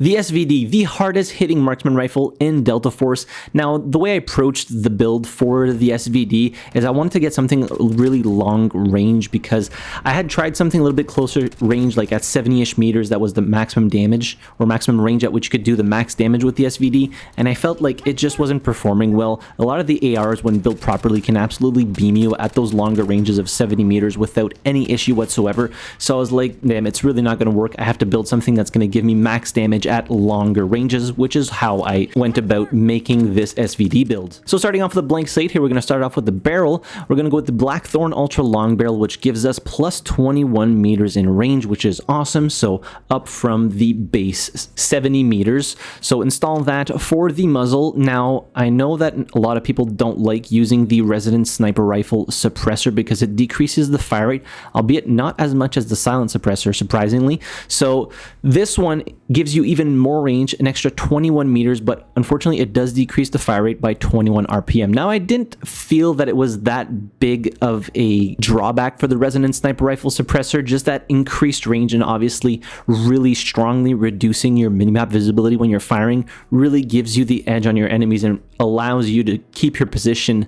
The SVD, the hardest hitting marksman rifle in Delta Force. Now, the way I approached the build for the SVD is I wanted to get something really long range because I had tried something a little bit closer range, like at 70-ish meters. That was the maximum damage or maximum range at which you could do the max damage with the SVD, and I felt like it just wasn't performing well. A lot of the ARs, when built properly, can absolutely beam you at those longer ranges of 70 meters without any issue whatsoever. So I was like, damn, it's really not going to work. I have to build something that's going to give me max damage at longer ranges, which is how I went about making this SVD build. So starting off with a blank slate here, we're going to start off with the barrel. We're going to go with the Blackthorn Ultra Long Barrel, which gives us plus 21 meters in range, which is awesome. So up from the base 70 meters. So install that. For the muzzle, now I know that a lot of people don't like using the Resident Sniper Rifle suppressor because it decreases the fire rate, albeit not as much as the silent suppressor, surprisingly. So this one gives you even more range, an extra 21 meters, but unfortunately it does decrease the fire rate by 21 RPM. Now, I didn't feel that it was that big of a drawback for the Resonant Sniper Rifle suppressor, just that increased range and obviously really strongly reducing your minimap visibility when you're firing really gives you the edge on your enemies and allows you to keep your position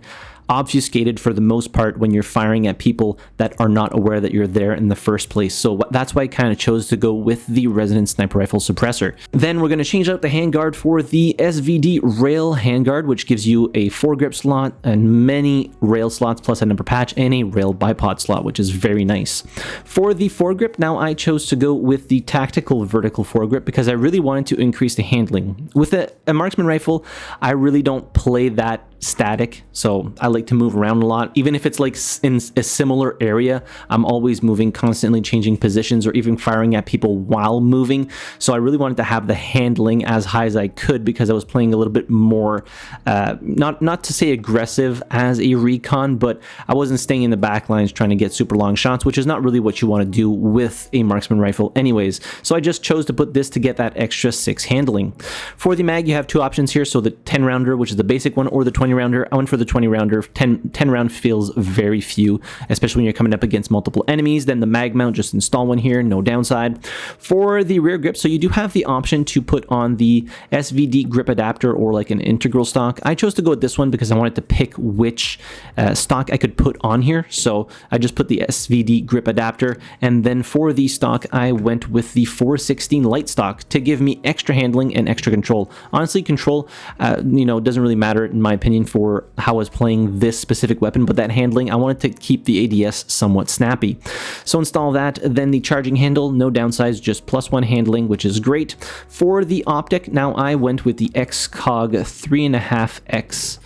obfuscated for the most part when you're firing at people that are not aware that you're there in the first place. So that's why I kind of chose to go with the Resident Sniper Rifle suppressor. Then we're going to change out the handguard for the SVD rail handguard, which gives you a foregrip slot and many rail slots plus a number patch and a rail bipod slot, which is very nice. For the foregrip, now I chose to go with the tactical vertical foregrip because I really wanted to increase the handling. With a marksman rifle, I really don't play that static, so I like to move around a lot. Even if it's like in a similar area, I'm always moving, constantly changing positions or even firing at people while moving. So I really wanted to have the handling as high as I could because I was playing a little bit more, not to say aggressive as a recon, but I wasn't staying in the back lines trying to get super long shots, which is not really what you want to do with a marksman rifle anyways. So I just chose to put this to get that extra 6 handling. For the mag, you have 2 options here. So the 10 rounder, which is the basic one, or the 20 rounder. I went for the 20 rounder. 10 round feels very few, especially when you're coming up against multiple enemies. Then the mag mount, just install one here, no downside. For the rear grip, so you do have the option to put on the SVD grip adapter or like an integral stock. I chose to go with this one because I wanted to pick which stock I could put on here. So I just put the SVD grip adapter, and then for the stock, I went with the 416 light stock to give me extra handling and extra control. Honestly, control, doesn't really matter in my opinion for how I was playing this specific weapon, but that handling, I wanted to keep the ADS somewhat snappy. So install that. Then the charging handle, no downsides, just +1 handling, which is great. For the optic, now I went with the XCOG 3.5X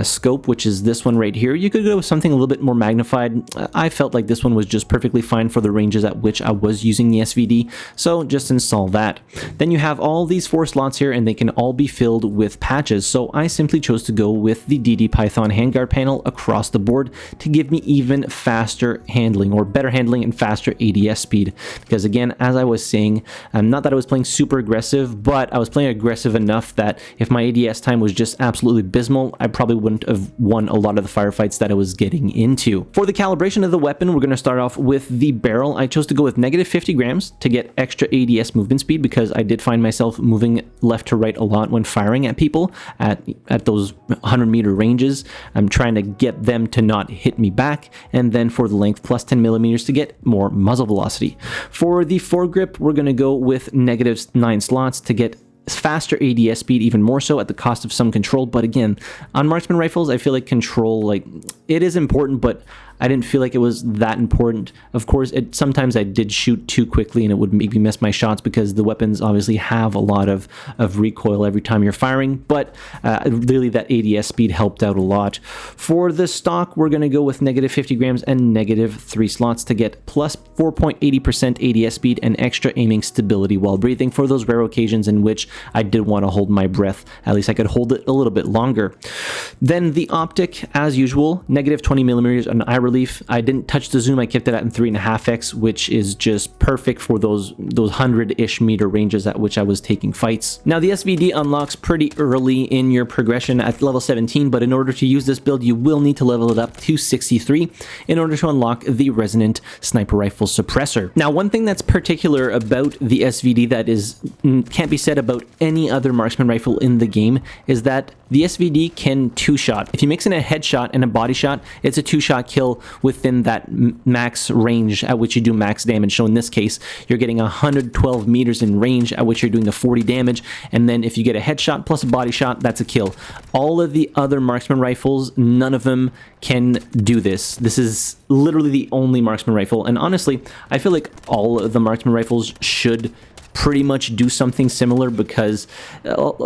scope, which is this one right here. You could go with something a little bit more magnified. I felt like this one was just perfectly fine for the ranges at which I was using the SVD, so just install that. Then you have all these 4 slots here, and they can all be filled with patches, so I simply chose to go with the DD Python handguard panel across the board to give me even faster handling, or better handling and faster ADS speed, because again, as I was saying, not that I was playing super aggressive, but I was playing aggressive enough that if my ADS time was just absolutely abysmal, I probably wouldn't have won a lot of the firefights that I was getting into. For the calibration of the weapon, we're going to start off with the barrel. I chose to go with -50 grams to get extra ADS movement speed because I did find myself moving left to right a lot when firing at people at those 100-meter ranges. I'm trying to get them to not hit me back. And then for the length, +10 millimeters to get more muzzle velocity. For the foregrip, we're going to go with -9 slots to get faster ADS speed, even more so at the cost of some control. But again, on marksman rifles, I feel like control, like, it is important, but I didn't feel like it was that important. Of course, sometimes I did shoot too quickly and it would maybe miss my shots because the weapons obviously have a lot of recoil every time you're firing, but really that ADS speed helped out a lot. For the stock, we're going to go with -50 grams and -3 slots to get plus 4.80% ADS speed and extra aiming stability while breathing for those rare occasions in which I did want to hold my breath. At least I could hold it a little bit longer. Then the optic, as usual, -20 millimeters, and I really relief. I didn't touch the zoom. I kept it at 3.5x, which is just perfect for those 100-ish meter ranges at which I was taking fights. Now, the SVD unlocks pretty early in your progression at level 17, but in order to use this build, you will need to level it up to 63 in order to unlock the resonant sniper rifle suppressor. Now, one thing that's particular about the SVD that can't be said about any other marksman rifle in the game is that the SVD can two-shot. If you mix in a headshot and a body shot, it's a two-shot kill within that max range at which you do max damage. So in this case, you're getting 112 meters in range at which you're doing the 40 damage, and then if you get a headshot plus a body shot, that's a kill. All of the other marksman rifles, none of them can do this. This is literally the only marksman rifle, and honestly, I feel like all of the marksman rifles should pretty much do something similar, because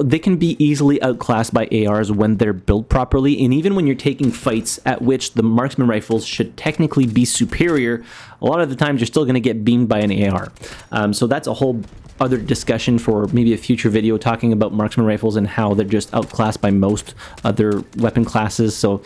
they can be easily outclassed by ARs when they're built properly, and even when you're taking fights at which the marksman rifles should technically be superior, a lot of the times you're still going to get beamed by an AR. So that's a whole other discussion for maybe a future video, talking about marksman rifles and how they're just outclassed by most other weapon classes. So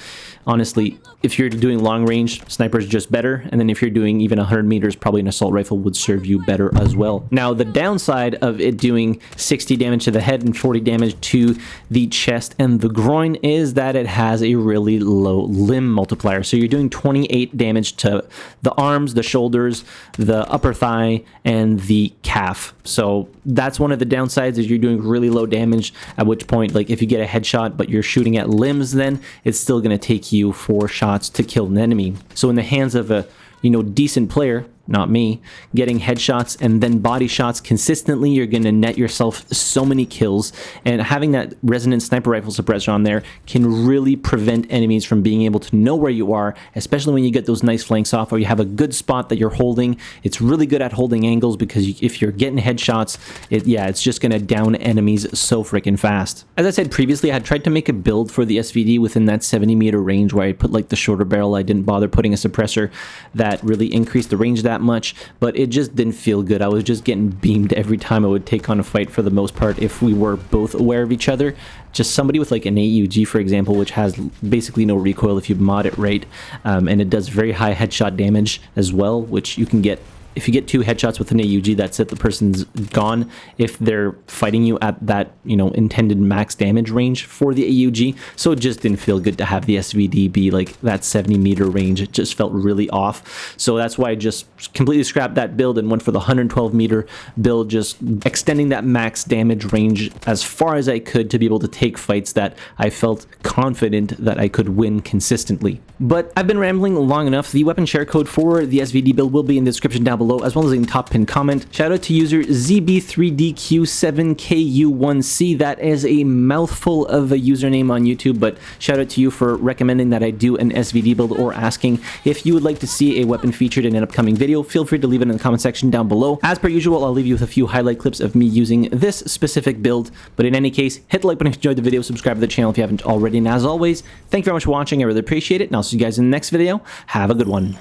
honestly, if you're doing long range, sniper is just better, and then if you're doing even 100 meters, probably an assault rifle would serve you better as well. Now, the downside of it doing 60 damage to the head and 40 damage to the chest and the groin is that it has a really low limb multiplier. So you're doing 28 damage to the arms, the shoulders, the upper thigh, and the calf. So that's one of the downsides, is you're doing really low damage, at which point, like, if you get a headshot but you're shooting at limbs, then it's still going to take you 4 shots to kill an enemy. So in the hands of a decent player, not me, getting headshots and then body shots consistently, you're going to net yourself so many kills, and having that resonant sniper rifle suppressor on there can really prevent enemies from being able to know where you are, especially when you get those nice flanks off or you have a good spot that you're holding. It's really good at holding angles, because if you're getting headshots, it's just going to down enemies so freaking fast. As I said previously, I had tried to make a build for the SVD within that 70 meter range where I put like the shorter barrel. I didn't bother putting a suppressor that really increased the range that much, but it just didn't feel good. I was just getting beamed every time I would take on a fight, for the most part, if we were both aware of each other. Just somebody with like an AUG, for example, which has basically no recoil if you mod it right, and it does very high headshot damage as well, which you can get. If you get 2 headshots with an AUG, that's it, the person's gone if they're fighting you at that, intended max damage range for the AUG. So it just didn't feel good to have the SVD be like that 70 meter range. It just felt really off. So that's why I just completely scrapped that build and went for the 112 meter build, just extending that max damage range as far as I could to be able to take fights that I felt confident that I could win consistently. But I've been rambling long enough. The weapon share code for the SVD build will be in the description down below, as well as in the top pinned comment. Shout out to user ZB3DQ7KU1C. That is a mouthful of a username on YouTube, but shout out to you for recommending that I do an SVD build, or asking if you would like to see a weapon featured in an upcoming video. Feel free to leave it in the comment section down below. As per usual, I'll leave you with a few highlight clips of me using this specific build, but in any case, hit the like button if you enjoyed the video, subscribe to the channel if you haven't already, and as always, thank you very much for watching. I really appreciate it, and I'll see you guys in the next video. Have a good one.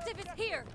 objective is here!